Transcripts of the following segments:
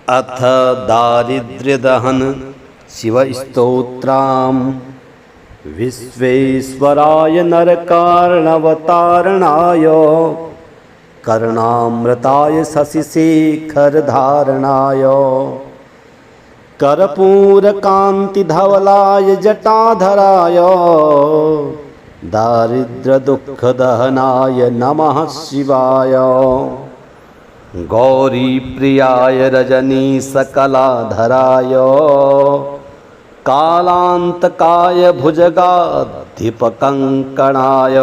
अथ दारिद्र्यदहन शिवस्तोत्रम्। विश्वेश्वराय नरकार्णवतारणाय कर्णामृताय शशिशेखरधारणाय कर्पूरकान्तिधवलाय जटाधराय दारिद्र्यदुःखदहनाय नमः शिवाय। गौरीप्रियाय रजनीशकलाधराय कालान्तकाय भुजगाधिपकङ्कणाय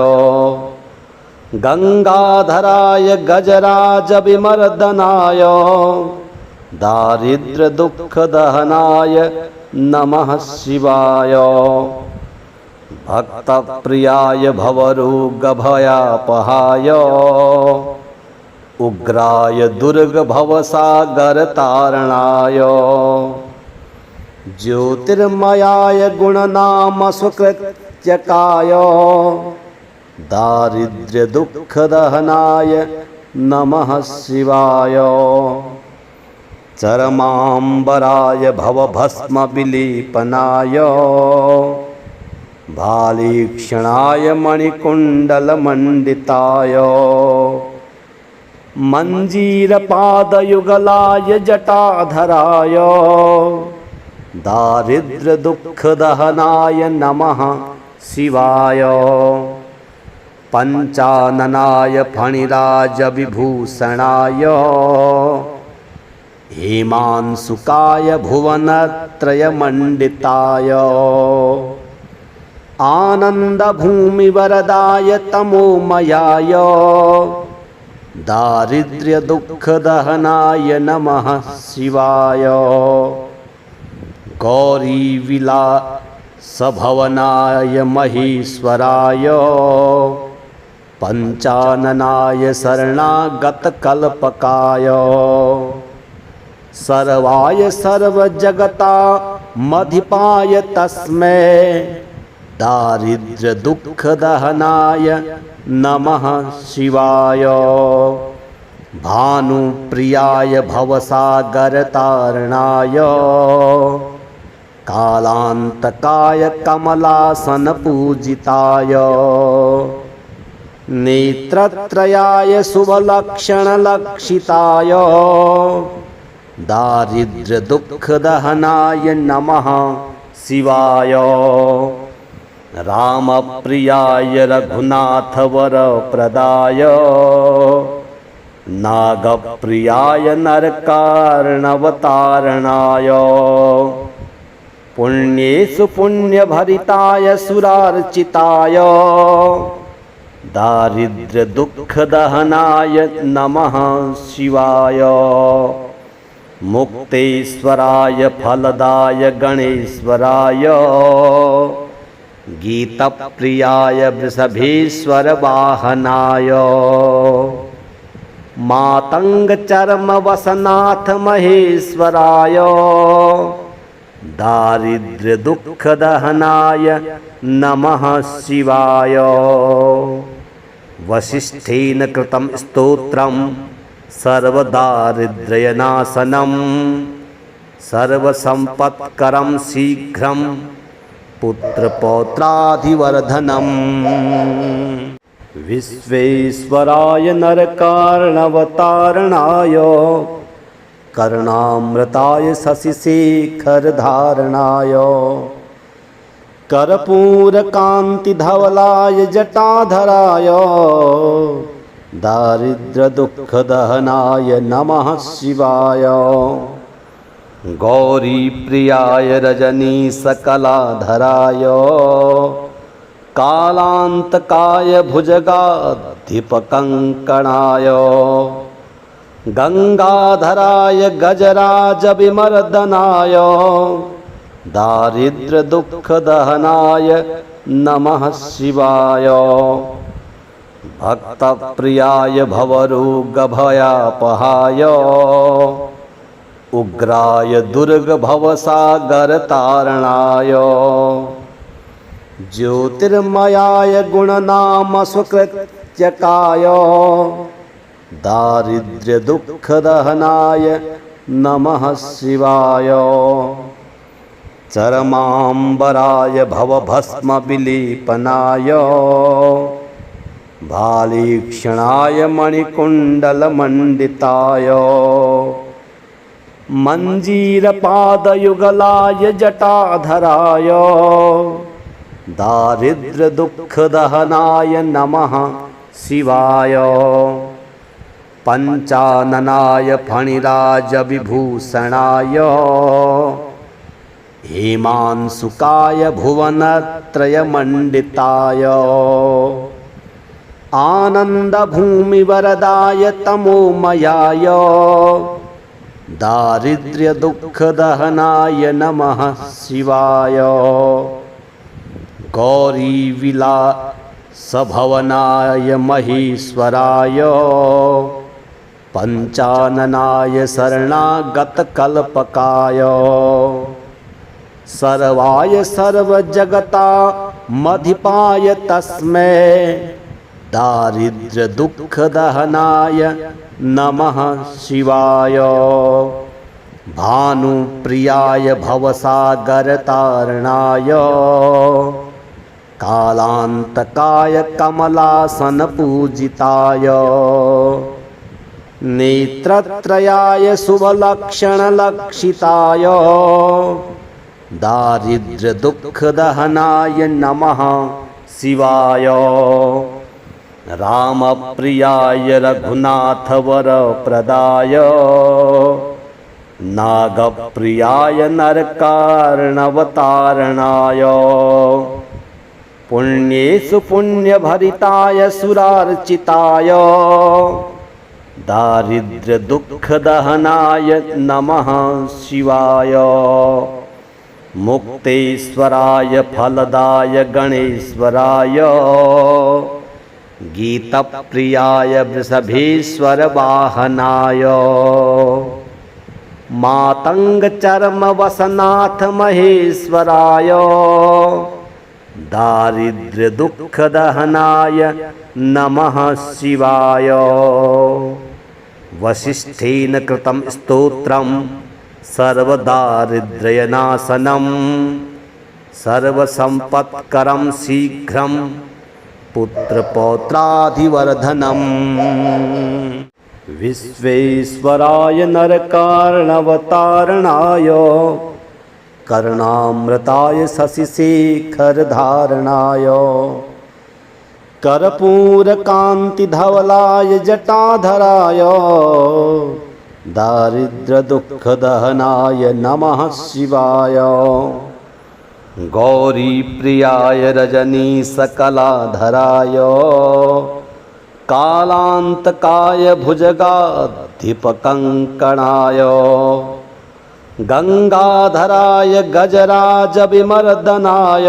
गंगाधराय गजराजविमर्दनाय दारिद्र्यदुःखदहनाय नमः शिवाय। भक्तप्रियाय भवरोगभयापहाय उग्राय दुर्गभवसागरतारणाय ज्योतिर्मयाय गुणनामसुकृत्यकाय दारिद्र्यदुःखदहनाय नमः शिवाय। चरमाम्बराय भवभस्मविलेपनाय भालीक्षणाय मणिकुण्डलमण्डिताय मञ्जीरपादयुगलाय जटाधराय दारिद्र्यदुःखदहनाय नमः शिवाय। पञ्चाननाय फणिराजविभूषणाय हेमांशुकाय भुवनत्रयमण्डिताय आनन्दभूमिवरदाय तमोमयाय दारिद्र्यदुःखदहनाय नमः शिवाय। गौरीविलासभवनाय महेश्वराय पञ्चाननाय शरणागतकल्पकाय सर्वाय सर्वजगतामधिपाय तस्मै दारिद्र्यदुःखदहनाय नमः शिवाय। भानुप्रियाय भवसागरतारणाय कालान्तकाय कमलासनपूजिताय नेत्रत्रयाय शुभलक्षणलक्षिताय दारिद्र्यदुःखदहनाय नमः शिवाय। रामप्रियाय रघुनाथवरप्रदाय नागप्रियाय नरकार्णवतारणाय पुण्येषु पुण्यभरिताय सुरार्चिताय दारिद्र्यदुःखदहनाय नमः शिवाय। मुक्तेश्वराय फलदाय गणेश्वराय गीतप्रियाय वृषभेश्वरवाहनाय मातङ्गचर्मवसनाथ महेश्वराय दारिद्र्यदुःखदहनाय नमः शिवाय। वसिष्ठेन कृतं स्तोत्रम् सर्वदारिद्र्यनाशनं सर्वसम्पत्करं शीघ्रं पुत्रपौत्राधिवर्धनम्। विश्वेश्वराय नरकार्णवतारणाय कर्णामृताय शशिशेखरधारणाय कर्पूरकान्तिधवलाय जटाधराय दारिद्र्यदुःखदहनाय नमः शिवाय। गौरीप्रियाय रजनीशकलाधराय कालान्तकाय भुजगाधिपकङ्कणाय गंगाधराय गजराजविमर्दनाय दारिद्र्यदुःखदहनाय नमः शिवाय। भक्तप्रियाय भवरोगभयापहाय उग्राय दुर्गभवसागरतारणाय ज्योतिर्मयाय गुणनामसुकृत्यकाय दारिद्र्यदुःखदहनाय नमः शिवाय। चरमाम्बराय भवभस्मविलेपनाय भालीक्षणाय मणिकुण्डलमण्डिताय मञ्जीरपादयुगलाय जटाधराय दारिद्र्यदुःखदहनाय नमः शिवाय। पञ्चाननाय फणिराजविभूषणाय हेमांशुकाय भुवनत्रयमण्डिताय आनन्दभूमिवरदाय तमोमयाय दारिद्र्यदुःखदहनाय नमः शिवाय। गौरीविलासभवनाय महेश्वराय पञ्चाननाय शरणागतकल्पकाय सर्वाय सर्वजगतामधिपाय तस्मै दारिद्र्यदुःखदहनाय नमः शिवाय। भानुप्रियाय भवसागरतारणाय कालान्तकाय कमलासनपूजिताय नेत्रत्रयाय शुभलक्षणलक्षिताय दारिद्र्यदुःखदहनाय नमः शिवाय। रामप्रियाय रघुनाथवरप्रदाय नागप्रियाय नरकार्णवतारणाय पुण्येषु पुण्यभरिताय सुरार्चिताय दारिद्र्यदुःखदहनाय नमः शिवाय। मुक्तेश्वराय फलदाय गणेश्वराय गीतप्रियाय वृषभेश्वरवाहनाय मातङ्गचर्मवसनाथ महेश्वराय दारिद्र्यदुःखदहनाय नमः शिवाय। वसिष्ठेन कृतं स्तोत्रं सर्वदारिद्र्यनाशनं सर्वसम्पत्करं शीघ्रं पुत्रपौत्राधिवर्धनम्। विश्वेश्वराय नरकार्णवतारणाय कर्णामृताय शशिशेखरधारणाय कर्पूरकान्तिधवलाय जटाधराय दारिद्र्यदुःखदहनाय नमः शिवाय। गौरीप्रियाय रजनीशकलाधराय कालान्तकाय भुजगाधिपकङ्कणाय गंगाधराय गजराजविमर्दनाय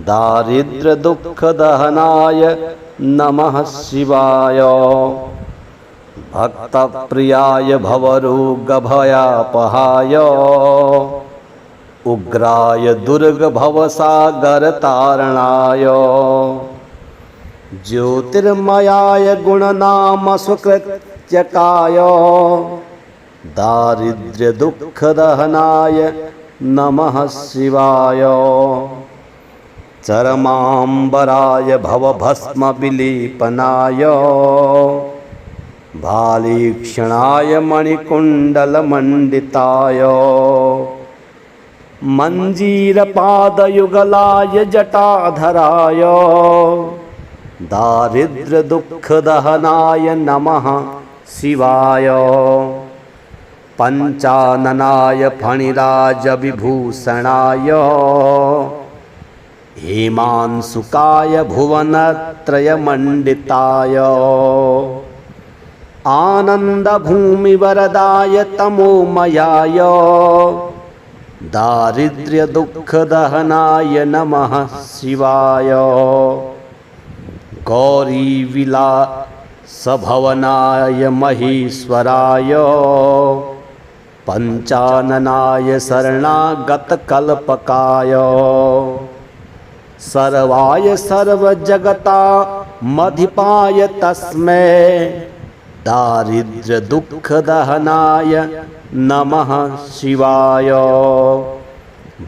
दारिद्र्यदुःखदहनाय नमः शिवाय। भक्तप्रियाय भवरोगभयापहाय उग्राय दुर्गभवसागरतारणाय ज्योतिर्मयाय गुणनामसुकृत्यकाय दारिद्र्यदुःखदहनाय नमः शिवाय। चरमाम्बराय भवभस्मविलेपनाय भालीक्षणाय मणिकुण्डलमण्डिताय मञ्जीरपादयुगलाय जटाधराय दारिद्र्यदुःखदहनाय नमः शिवाय। पञ्चाननाय फणिराजविभूषणाय हेमांशुकाय भुवनत्रयमण्डिताय आनन्दभूमिवरदाय तमोमयाय दारिद्र्यदुःखदहनाय नमः शिवाय। गौरीविलासभवनाय महेश्वराय पञ्चाननाय शरणागतकल्पकाय सर्वाय सर्वजगतामधिपाय तस्मै दारिद्र्य दुःख दहनाय नमः शिवाय।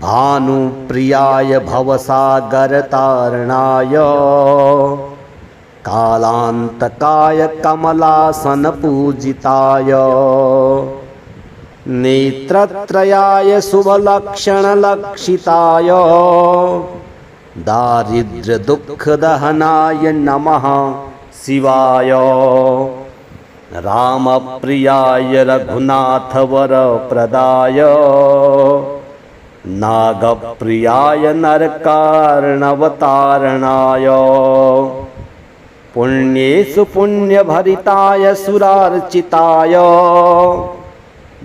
भानुप्रियाय भवसागरतारणाय कालांतकाय कमलासन पूजिताय नेत्रत्रयाय शुभलक्षणलक्षिताय दारिद्र्य दुःख दहनाय नमः शिवाय। रामप्रियाय रघुनाथवरप्रदाय नागप्रियाय नरकार्णवतारणाय पुण्येषु पुण्यभरिताय सुरार्चिताय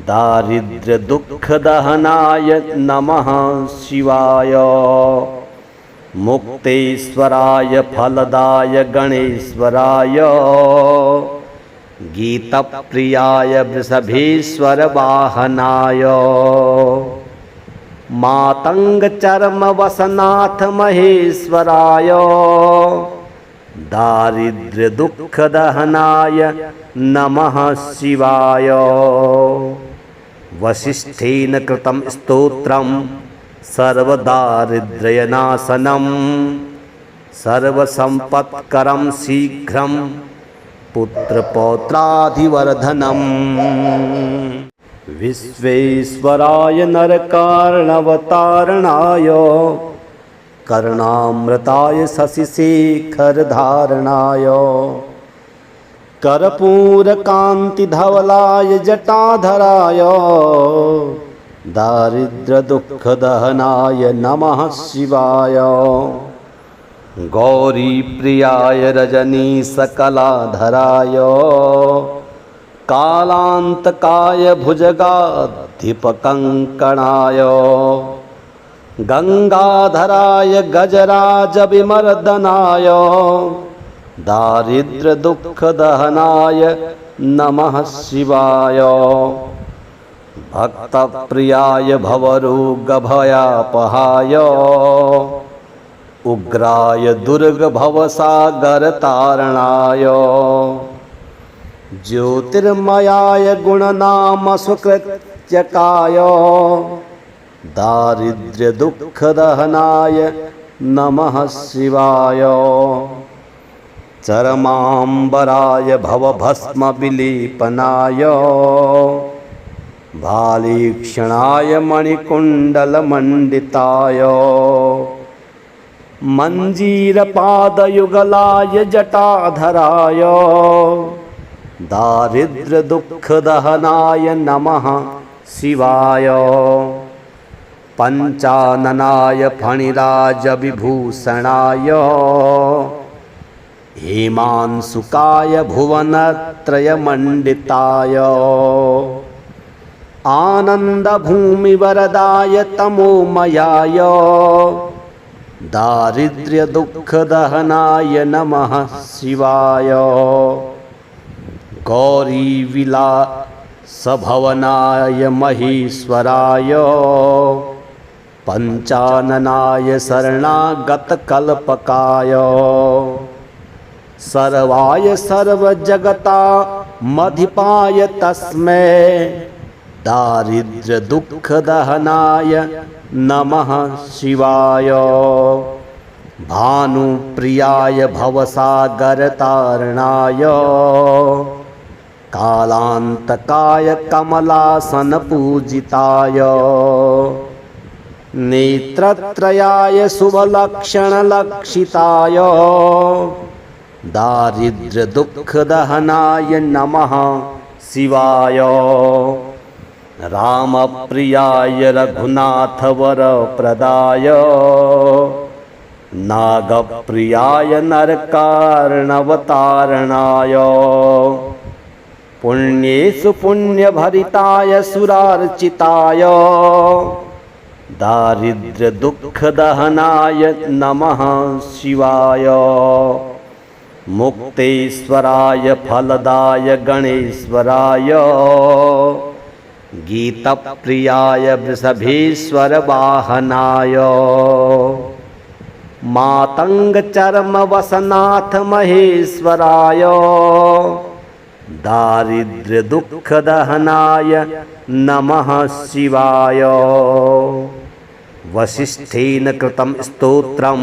दारिद्र्य दुःख दहनाय नमः शिवाय। मुक्तेश्वराय फलदाय गणेश्वराय गीतप्रियाय वृषभेश्वर वाहनाय मातंग चर्म वसनाथ महेश्वराय दारिद्र्य दुःख दहनाय नमः शिवाय। वसिष्ठेन कृतं स्तोत्रं सर्वदारिद्र्यनाशनं सर्वसम्पत्करं शीघ्रं पुत्रपौत्राधिवर्धनम्। विश्वेश्वराय नरकार्णवतारणाय कर्णामृताय शशिशेखरधारणाय कर्पूरकान्तिधवलाय जटाधराय दारिद्र्य दुःख दहनाय नमः शिवाय। गौरीप्रियाय रजनीशकलाधराय कालांतकाय भुजगाधिपकङ्कणाय गंगाधराय गजराजविमर्दनाय दारिद्र्य दुःख दहनाय नमः शिवाय। भक्तप्रियाय भवरोगभयापहाय उग्राय दुर्गभवसागरतारणाय ज्योतिर्मयाय गुणनाम सुकृत्यकाय दारिद्र्य दुःख दहनाय नमः शिवाय। चरमांबराय भवभस्म विलेपनाय भालीक्षणाय मणिकुण्डलमण्डिताय मञ्जीरपादयुगलाय जटाधराय दारिद्र्य दुःख दहनाय नमः शिवाय। पंचाननाय फणिराज विभूषणाय हेमांशुकाय भुवनत्रयमण्डिताय आनन्दभूमिवरदाय तमोमयाय दारिद्र्य दुःख दहनाय नमः शिवाय। गौरीविलासभवनाय महेश्वराय पंचाननाय शरणागतकल्पकाय सर्वाय सर्वजगतामधिपाय तस्मै दारिद्र्य दुःख दहनाय नमः शिवाय। भानुप्रियाय भवसागरतारणाय कालांतकाय कमलासन पूजिताय नेत्रत्रयाय शुभलक्षणलक्षिताय दारिद्र्य दुःख दहनाय नमः शिवाय। रामप्रियाय रघुनाथवरप्रदाय नागप्रियाय नरकार्णवतारणाय पुण्येषु पुण्यभरिताय सुरार्चिताय दारिद्र्य दुःख दहनाय नमः शिवाय। मुक्तेश्वराय फलदाय गणेश्वराय गीतप्रियाय वृषभेश्वर वाहनाय मातंग चर्म वसनाथ महेश्वराय दारिद्र्य दुःखदहनाय नमः शिवाय। वसिष्ठेन कृतं स्तोत्रं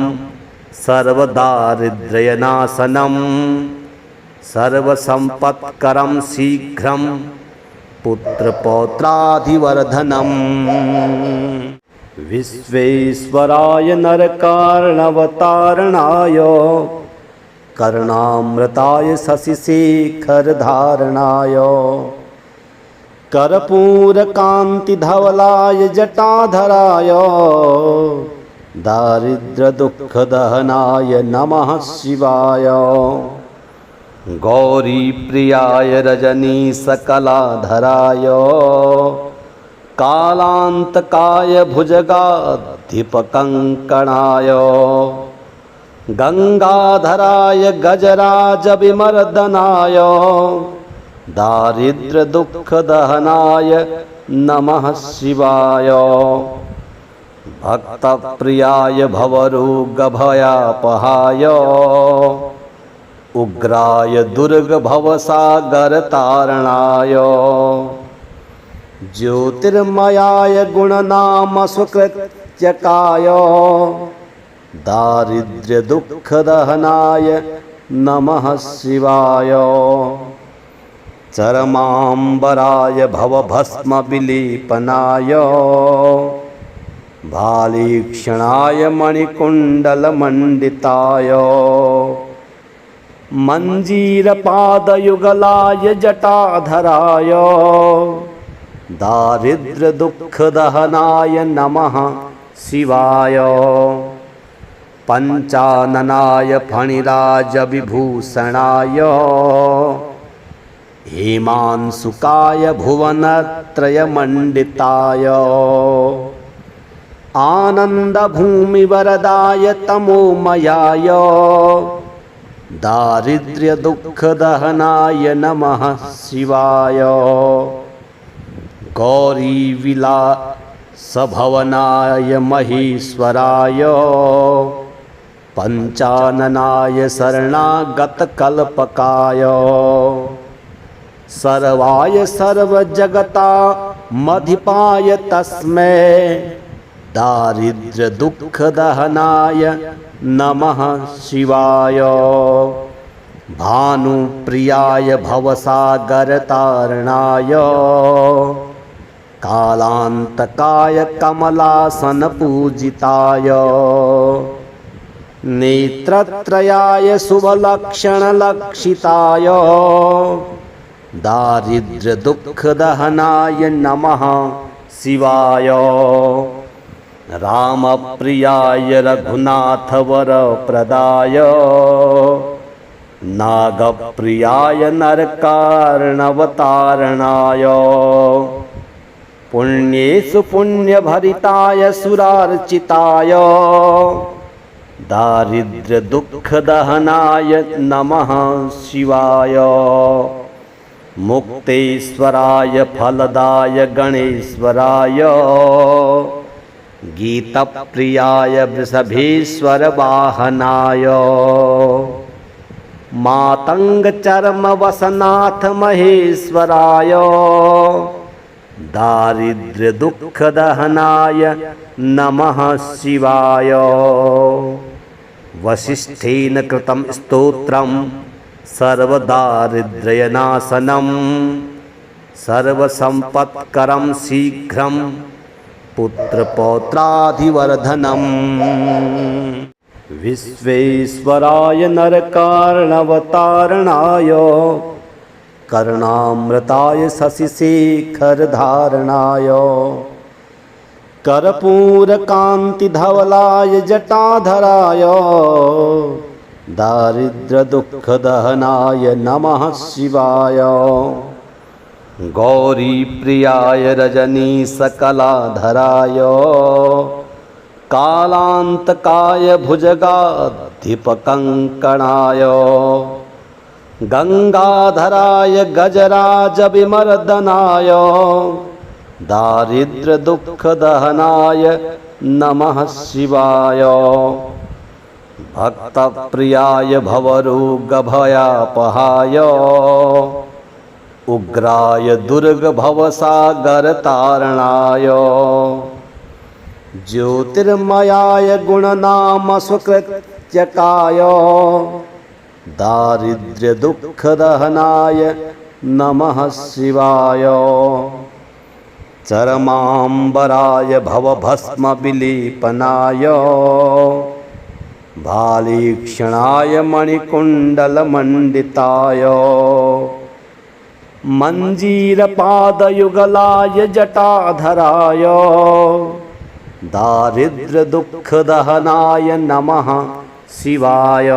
सर्वदारिद्र्यनाशनं सर्वसम्पत्करं शीघ्रं पुत्रपौत्राधिवर्धनम्। विश्वेश्वराय नरकार्णवतारणाय कर्णामृताय शशिशेखरधारणाय कर्पूरकान्तिधवलाय जटाधराय दारिद्र्यदुःखदहनाय नमः शिवाय। गौरीप्रियाय रजनीशकलाधराय कालान्तकाय भुजगाधिपकङ्कणाय गंगाधराय गजराजविमर्दनाय दारिद्र्यदुःखदहनाय नमः शिवाय। भक्तप्रियाय भवरोगभयापहाय उग्राय दुर्गभवसागरतारणाय ज्योतिर्मयाय गुणनामसुकृत्यकाय दारिद्र्यदुःखदहनाय नमः शिवाय। चरमाम्बराय भवभस्मविलेपनाय भालीक्षणाय मणिकुण्डलमण्डिताय मञ्जीरपादयुगलाय जटाधराय दारिद्र्यदुःखदहनाय नमः शिवाय। पंचाननाय फणिराजविभूषणाय हेमांशुकाय भुवनत्रयमण्डिताय आनन्दभूमिवरदाय तमोमयाय दारिद्र्यदुःखदहनाय नमः शिवाय। गौरीविलासभवनाय महेश्वराय पंचाननाय शरणागतकल्पकाय सर्वाय सर्वजगतामधिपाय तस्मै दारिद्र्यदुःखदहनाय नमः शिवाय। भानुप्रियाय भवसागरतारणाय कालान्तकाय कमलासनपूजिताय नेत्रत्रयाय शुभलक्षणलक्षिताय दारिद्र्यदुःखदहनाय नमः शिवाय। रामप्रियाय रघुनाथवरप्रदाय नागप्रियाय नरकार्णवतारणाय पुण्येषु पुण्यभरिताय सुरार्चिताय दारिद्र्यदुःखदहनाय नमः शिवाय। मुक्तेश्वराय फलदाय गणेश्वराय गीतप्रियाय वृषभेश्वरवाहनाय मातङ्गचर्मवसनाथ महेश्वराय दारिद्र्यदुःखदहनाय नमः शिवाय। वसिष्ठेन कृतं स्तोत्रं सर्वदारिद्र्यनाशनं सर्वसम्पत्करं शीघ्रं पुत्रपौत्राधिवर्धनम्। विश्वेश्वराय नरकार्णवतारणाय कर्णामृताय शशिशेखरधारणाय कर्पूरकान्तिधवलाय जटाधराय दारिद्र्यदुःखदहनाय नमः शिवाय। गौरीप्रियाय रजनीशकलाधराय कालान्तकाय भुजगाधिपकङ्कणाय गंगाधराय गजराजविमर्दनाय दारिद्र्यदुःखदहनाय नमः शिवाय। भक्तप्रियाय भवरोगभयापहाय उग्राय दुर्गभवसागरतारणाय ज्योतिर्मयाय गुणनामसुकृत्यकाय दारिद्र्यदुःखदहनाय नमः शिवाय। चरमाम्बराय भवभस्मविलेपनाय भालीक्षणाय मणिकुण्डलमण्डिताय मञ्जीरपादयुगलाय जटाधराय दारिद्र्यदुःखदहनाय नमः शिवाय।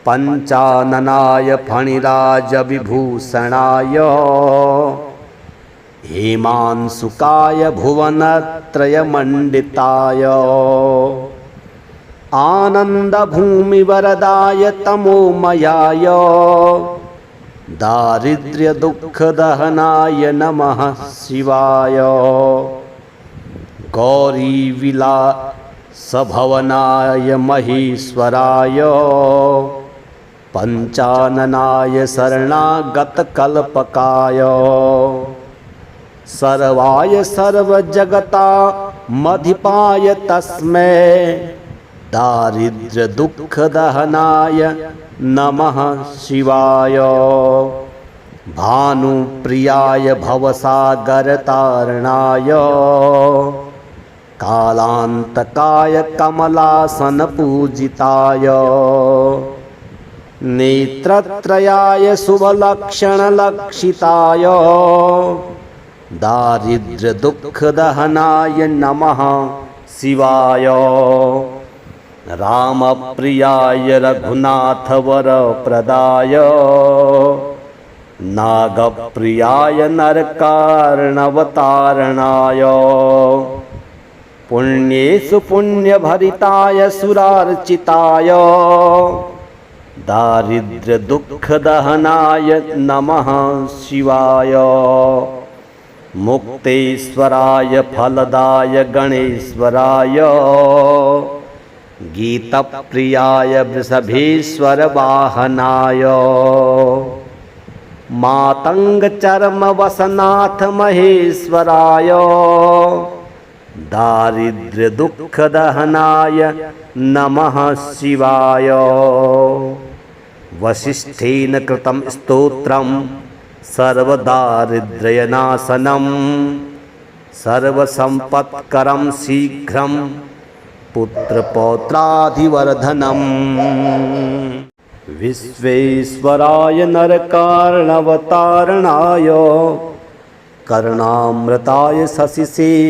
पञ्चाननाय फणिराजविभूषणाय हेमांशुकाय भुवनत्रयमण्डिताय आनन्दभूमिवरदाय तमोमयाय दारिद्र्यदुःखदहनाय नमः शिवाय। गौरीविलासभवनाय महेश्वराय पञ्चाननाय शरणागतकल्पकाय सर्वाय सर्वजगतामधिपाय तस्मै दारिद्र्यदुःखदहनाय नमः शिवाय। भानुप्रियाय भवसागरतारणाय कालान्तकाय कमलासनपूजिताय नेत्रत्रयाय शुभलक्षणलक्षिताय दारिद्र्यदुःखदहनाय नमः शिवाय। रामप्रियाय रघुनाथवरप्रदाय नागप्रियाय नरकार्णवतारणाय पुण्येषु पुण्यभरिताय सुरार्चिताय दारिद्र्यदुःखदहनाय नमः शिवाय। मुक्तेश्वराय फलदाय गणेश्वराय गीतप्रियाय वृषभेश्वरवाहनाय मातङ्गचर्मवसनाथ महेश्वराय दारिद्र्यदुःखदहनाय नमः शिवाय। वसिष्ठेन कृतं स्तोत्रं सर्वदारिद्र्यनाशनं सर्वसम्पत्करं शीघ्रं पुत्रपौत्राधिवर्धनम्। विश्वेश्वराय नरकार्णवतारणाय कर्णामृताय शशिशेखरधारणाय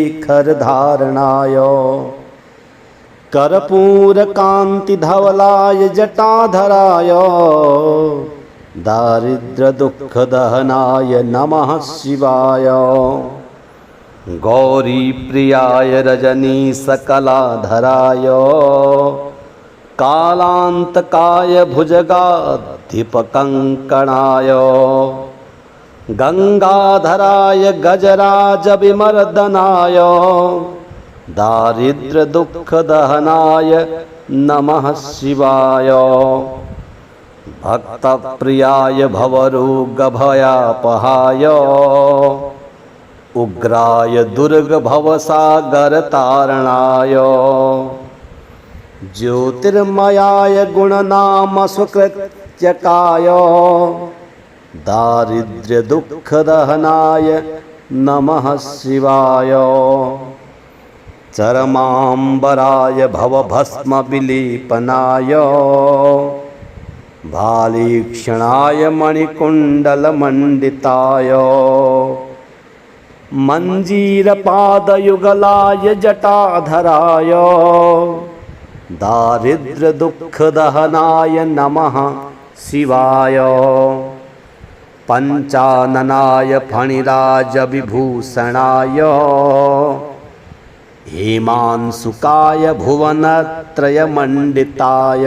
कर्पूरकान्तिधवलाय जटाधराय दारिद्र्यदुःखदहनाय नमः शिवाय। गौरीप्रियाय रजनीशकलाधराय कालान्तकाय भुजगाधिपकङ्कणाय गंगाधराय गजराजविमर्दनाय दारिद्र्यदुःखदहनाय नमः शिवाय। भक्तप्रियाय भवरोगभयापहाय उग्राय दुर्गभवसागरतारणाय ज्योतिर्मयाय गुणनामसुकृत्यकाय दारिद्र्यदुःखदहनाय नमः शिवाय। चरमाम्बराय भवभस्मविलेपनाय भालीक्षणाय मणिकुण्डलमण्डिताय मञ्जीरपादयुगलाय जटाधराय दारिद्र्यदुःखदहनाय नमः शिवाय। पञ्चाननाय फणिराजविभूषणाय हेमांशुकाय भुवनत्रयमण्डिताय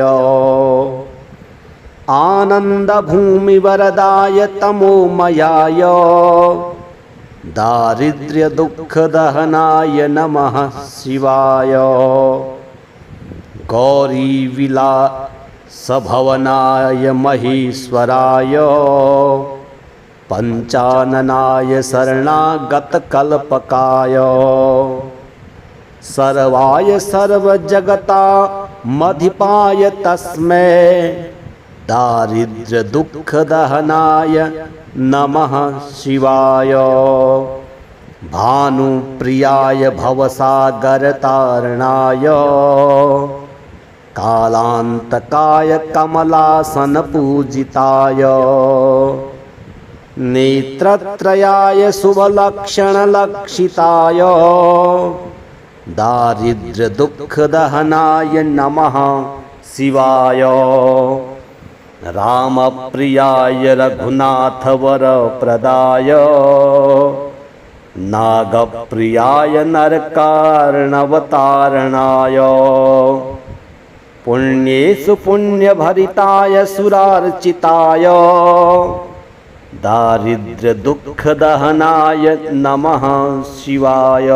आनन्दभूमिवरदाय तमोमयाय दारिद्र्यदुःखदहनाय नमः शिवाय। गौरीविलासभवनाय महेश्वराय पंचाननाय शरणागतकल्पकाय सर्वाय सर्वजगतामधिपाय तस्मै दारिद्र्यदुःखदहनाय नमः शिवाय। भानुप्रियाय भवसागरतारणाय कालांतकाय कमलासनपूजिताय नेत्रत्रयाय शुभलक्षणलक्षिताय दारिद्र्यदुःखदहनाय नमः शिवाय। रामप्रियाय रघुनाथवरप्रदाय नागप्रियाय नरकार्णवतारणाय पुण्येषु पुण्यभरिताय सुरार्चिताय दारिद्र्यदुःखदहनाय नमः शिवाय।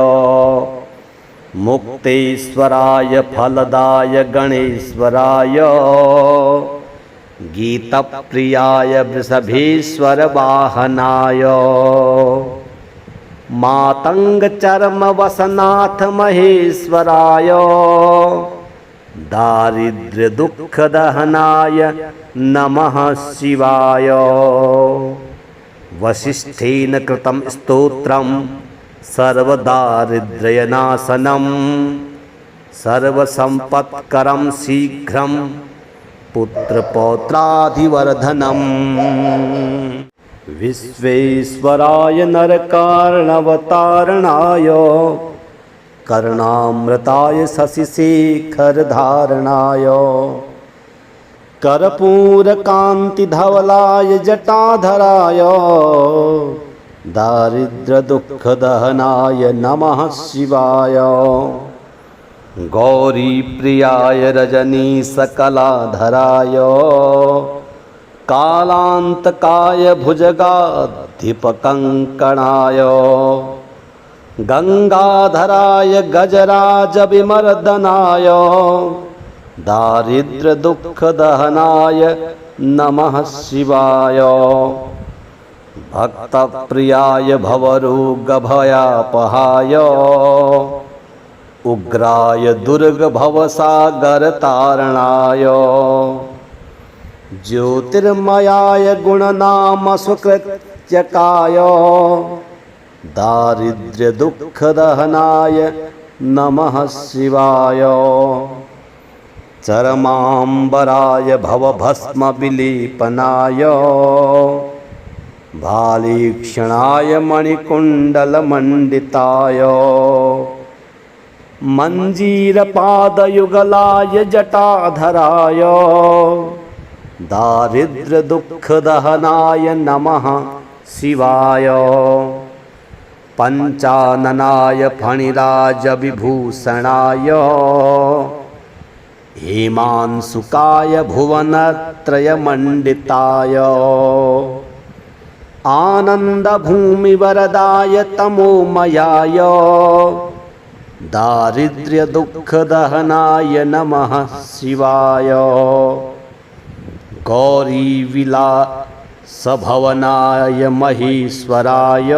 मुक्तेश्वराय फलदाय गणेश्वराय गीतप्रियाय वृषभेश्वरवाहनाय मातङ्गचर्मवसनाथ महेश्वराय दारिद्र्यदुःखदहनाय नमः शिवाय। वसिष्ठेन कृतं स्तोत्रं सर्वदारिद्र्यनाशनं सर्वसम्पत्करं शीघ्रं पुत्रपौत्राधिवर्धनम्। विश्वेश्वराय नरकार्णवतारणाय कर्णामृताय शशिशेखरधारणाय कर्पूरकान्तिधवलाय जटाधराय दारिद्र्यदुःखदहनाय नमः शिवाय। गौरीप्रियाय रजनीशकलाधराय कालांतकाय भुजगाधिपकङ्कणाय गंगाधराय गजराजविमर्दनाय दारिद्र्यदुःखदहनाय नमः शिवाय। भक्तप्रियाय भवरोगभयापहाय उग्राय दुर्गभवसागरतारणाय ज्योतिर्मयाय गुणनामसुकृत्यकाय दारिद्र्यदुःखदहनाय नमः शिवाय। चरमाम्बराय भवभस्मविलेपनाय भालीक्षणाय मणिकुण्डलमण्डिताय मञ्जीरपादयुगलाय जटाधराय दारिद्र्यदुःखदहनाय नमः शिवाय। पंचाननाय फणिराजविभूषणाय हेमांशुकाय भुवनत्रयमण्डिताय आनन्दभूमिवरदाय तमोमयाय दारिद्र्यदुःखदहनाय नमः शिवाय। गौरीविलासभवनाय महेश्वराय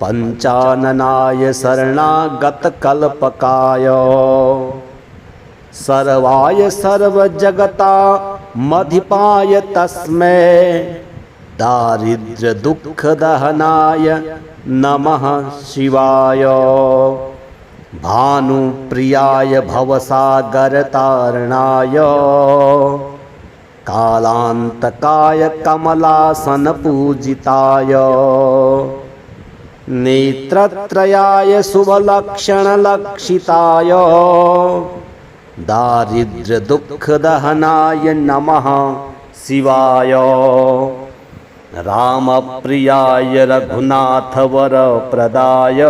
पंचाननाय शरणागतकल्पकाय सर्वाय सर्वजगतामधिपाय तस्मै दारिद्र्यदुःखदहनाय नमः शिवाय। भानुप्रियाय भवसागरतारणाय कालांतकाय कमलासनपूजिताय नेत्रत्रयाय शुभलक्षणलक्षिताय दारिद्र्यदुःखदहनाय नमः शिवाय। रामप्रियाय रघुनाथवरप्रदाय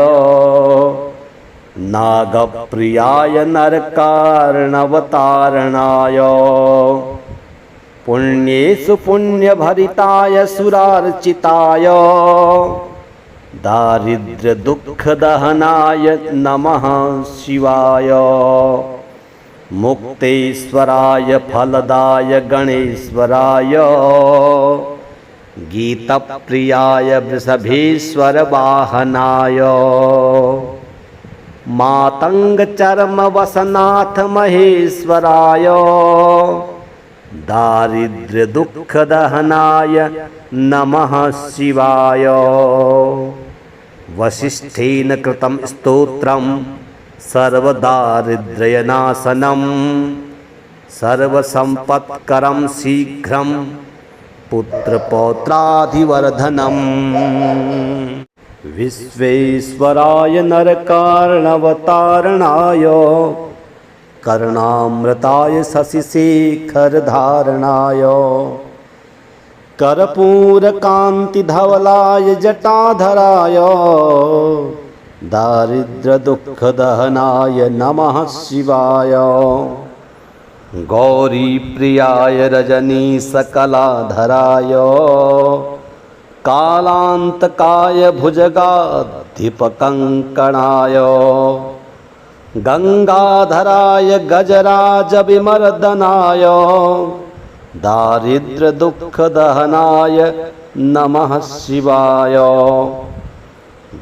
नागप्रियाय नरकार्णवतारणाय पुण्येषु पुण्यभरिताय सुरार्चिताय दारिद्र्यदुःखदहनाय नमः शिवाय। मुक्तेश्वराय फलदाय गणेश्वराय गीतप्रियाय वृषभेश्वरवाहनाय मातङ्गचर्मवसनाथ महेश्वराय दारिद्र्यदुःखदहनाय नमः शिवाय। वसिष्ठेन कृतं स्तोत्रं सर्वदारिद्र्यनाशनं सर्वसम्पत्करं शीघ्रं पुत्रपौत्राधिवर्धनम्। विश्वेश्वराय नरकार्णवतारणाय कर्णामृताय शशिशेखरधारणाय कर्पूरकान्तिधवलाय जटाधराय दारिद्र्यदुःखदहनाय नमः शिवाय। गौरीप्रियाय रजनीशकलाधराय कालान्तकाय भुजगाधिपकङ्कणाय गंगाधराय गजराजविमर्दनाय दारिद्र्यदुःखदहनाय नमः शिवाय।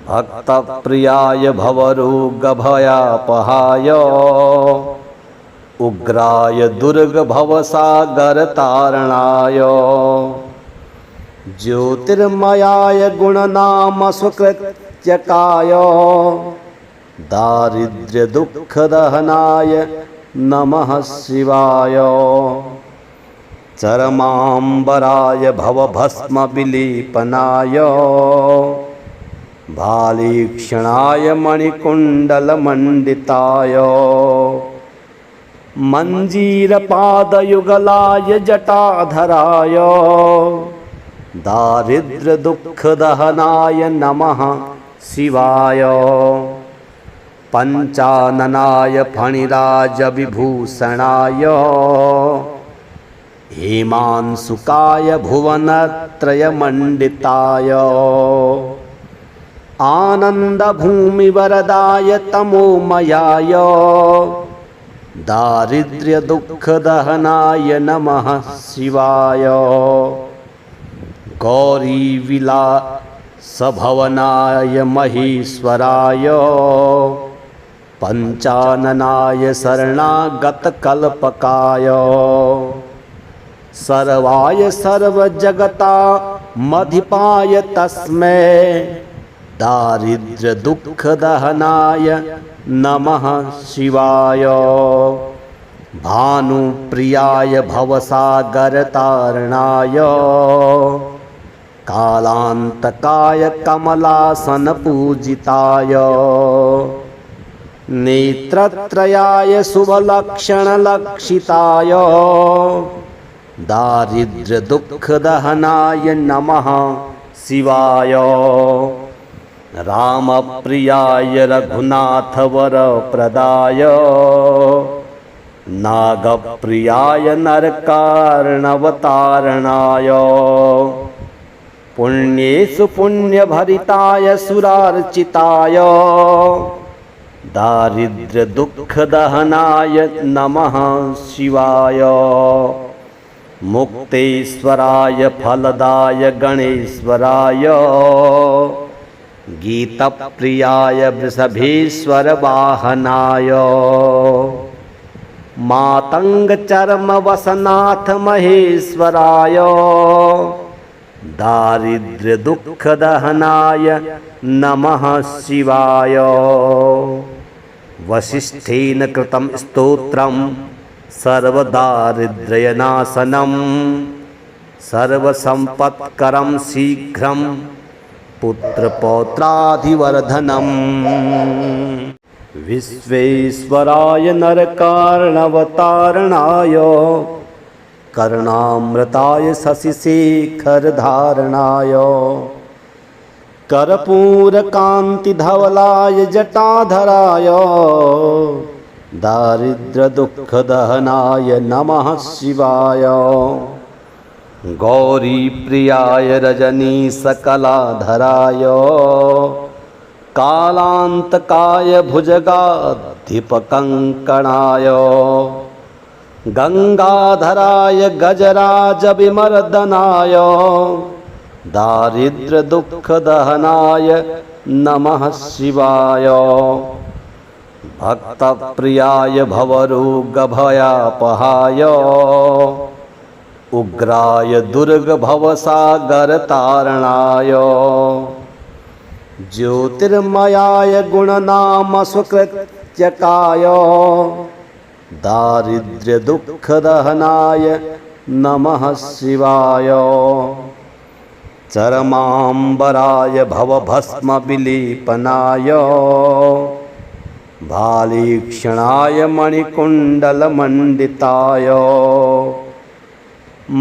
भक्तप्रियाय भवरोगभयापहाय उग्राय दुर्गभवसागरतारणाय ज्योतिर्मयाय गुणनामसुकृत्यकाय दारिद्र्यदुःखदहनाय नमः शिवाय। चरमाम्बराय भवभस्मविलेपनाय भालीक्षणाय मणिकुण्डलमण्डिताय मञ्जीरपादयुगलाय जटाधराय दारिद्र्यदुःखदहनाय नमः शिवाय। पंचाननाय फणिराजविभूषणाय हेमांशुकाय भुवनत्रयमण्डिताय आनन्दभूमिवरदाय तमोमयाय दारिद्र्यदुःखदहनाय नमः शिवाय। गौरीविलासभवनाय महेश्वराय पंचाननाय शरणागतकल्पकाय सर्वाय सर्वजगतामधिपाय तस्मै दारिद्र्यदुःखदहनाय नमः शिवाय। भानुप्रियाय भवसागरतारणाय कालान्तकाय कमलासनपूजिताय नेत्रत्रयाय शुभलक्षणलक्षिताय दारिद्र्यदुःखदहनाय नमः शिवाय। रामप्रियाय रघुनाथवरप्रदाय नागप्रियाय नरकार्णवतारणाय पुण्येषु पुण्यभरिताय सुरार्चिताय दारिद्र्यदुःखदहनाय नमः शिवाय। मुक्तेश्वराय फलदाय गणेश्वराय गीतप्रियाय वृषभेश्वरवाहनाय मातङ्गचर्मवसनाथ महेश्वराय दारिद्र्यदुःखदहनाय नमः शिवाय। वसिष्ठेन कृतं स्तोत्रं सर्वदारिद्र्यनाशनं सर्वसम्पत्करं शीघ्रं पुत्रपौत्राधिवर्धनम्। विश्वेश्वराय नरकार्णवतारणाय कर्णामृताय शशिशेखरधारणाय कर्पूरकान्तिधवलाय जटाधराय दारिद्र्यदुःखदहनाय नमः शिवाय। गौरीप्रियाय रजनीशकलाधराय कालान्तकाय भुजगाधिपकङ्कणाय गंगाधराय गजराजविमर्दनाय दारिद्र्यदुःखदहनाय नमः शिवाय। भक्तप्रियाय भवरोगभयापहाय उग्राय दुर्गभवसागरतारणाय ज्योतिर्मयाय गुणनामसुकृत्यकाय दारिद्र्यदुःखदहनाय नमः शिवाय। चरमाम्बराय भवभस्मविलेपनाय भालीक्षणाय मणिकुण्डलमण्डिताय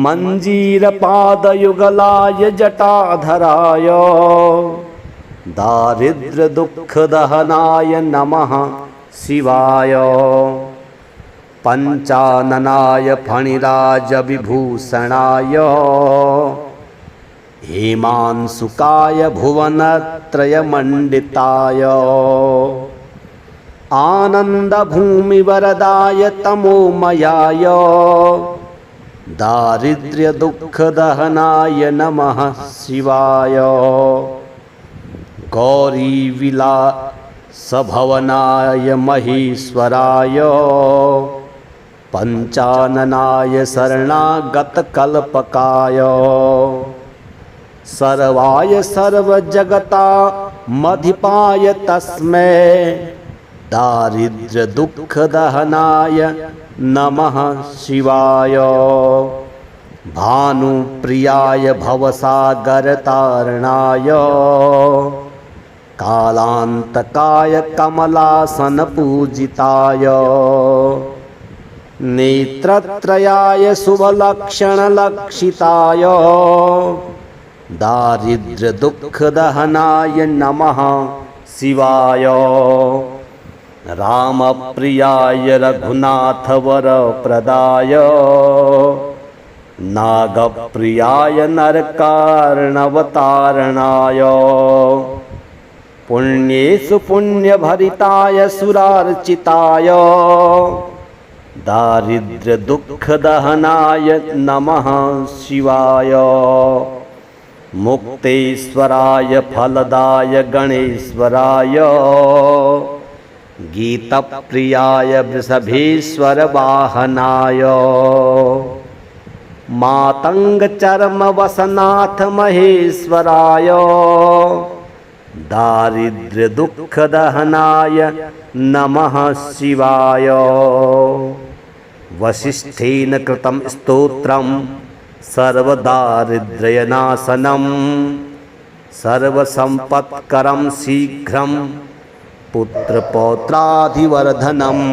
मञ्जीरपादयुगलाय जटाधराय दारिद्र्यदुःखदहनाय नमः शिवाय। पञ्चाननाय फणिराजविभूषणाय हेमांशुकाय भुवनत्रयमण्डिताय आनन्दभूमिवरदाय तमोमयाय दारिद्र्यदुःखदहनाय नमः शिवाय। गौरीविलासभवनाय महेश्वराय पञ्चाननाय शरणागतकल्पकाय सर्वाय सर्वजगतामधिपाय तस्मै दारिद्र्यदुःखदहनाय नमः शिवाय। भानुप्रियाय भवसागरतारणाय कालान्तकाय कमलासनपूजिताय नेत्रत्रयाय शुभलक्षणलक्षिताय दारिद्र्यदुःखदहनाय नमः शिवाय। रामप्रियाय रघुनाथवरप्रदाय नागप्रियाय नरकार्णवतारणाय पुण्येषु पुण्यभरिताय सुरार्चिताय दारिद्र्यदुःखदहनाय नमः शिवाय। मुक्तेश्वराय फलदाय गणेश्वराय गीतप्रियाय वृषभेश्वरवाहनाय मातङ्गचर्मवसनाथ महेश्वराय दारिद्र्यदुःखदहनाय नमः शिवाय। वसिष्ठेन कृतं स्तोत्रं सर्वदारिद्र्यनाशनं सर्वसम्पत्करं शीघ्रं पुत्रपौत्राधिवर्धनम्।